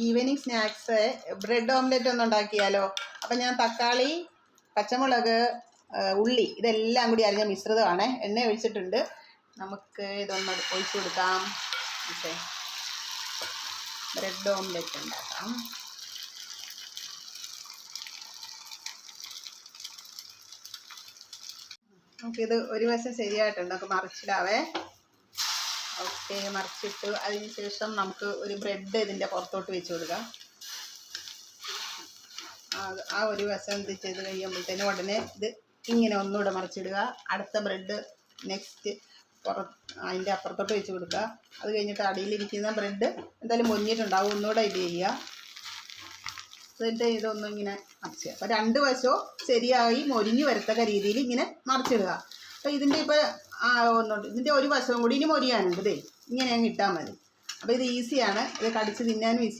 Evening snacks bread omelette ഒന്ന് ഉണ്ടാക്കിയാലോ. അപ്പം ഞാൻ തക്കാളി, പച്ചമുളക്, ഉള്ളി ഇതെല്ലാം കൂടി അരിഞ്ഞ മിശ്രിതമാണ്. എണ്ണ ഒഴിച്ചിട്ടുണ്ട്. നമുക്ക് ഇതൊന്ന് ഒഴിച്ചു കൊടുക്കാം. ഓക്കെ, ബ്രെഡ് ഓംലെറ്റ് ഉണ്ടാക്കാം. നമുക്കിത് ഒരു വശം ശരിയായിട്ടുണ്ട്. നമുക്ക് മറിച്ചിടാവേ. ഓക്കെ, മറിച്ചിട്ടു. അതിന് ശേഷം നമുക്ക് ഒരു ബ്രെഡ് ഇതിൻ്റെ പുറത്തോട്ട് വെച്ച് കൊടുക്കാം. ആ ഒരു വശം ഇത് ചെയ്ത് കഴിയുമ്പോഴത്തേനും ഉടനെ ഇത് ഇങ്ങനെ ഒന്നുകൂടെ മറിച്ചിടുക. അടുത്ത ബ്രെഡ് നെക്സ്റ്റ് അതിൻ്റെ അപ്പുറത്തോട്ട് വെച്ച് കൊടുക്കുക. അത് കഴിഞ്ഞിട്ട് അടിയിലിരിക്കുന്ന ബ്രെഡ് എന്തായാലും മൊഞ്ഞിട്ടുണ്ടാവും, ഒന്നുകൂടെ ഇത് ചെയ്യുക. എന്നിട്ട് ഇതൊന്നും ഇങ്ങനെ മറിച്ച്, അപ്പോൾ രണ്ട് വശവും ശരിയായി മൊരിഞ്ഞ് വരത്തക്ക രീതിയിൽ ഇങ്ങനെ മറിച്ചിടുക. അപ്പോൾ ഇതിൻ്റെ ഇപ്പോൾ ഒന്നുണ്ട്, ഇതിൻ്റെ ഒരു വശവും കൂടി ഇനി മൊരിയാനുണ്ട്. ഇതേ ഇങ്ങനെ അങ്ങ് ഇട്ടാൽ മതി. അപ്പോൾ ഇത് ഈസിയാണ്. ഇത് കടിച്ച് തിന്നാനും ഈസി.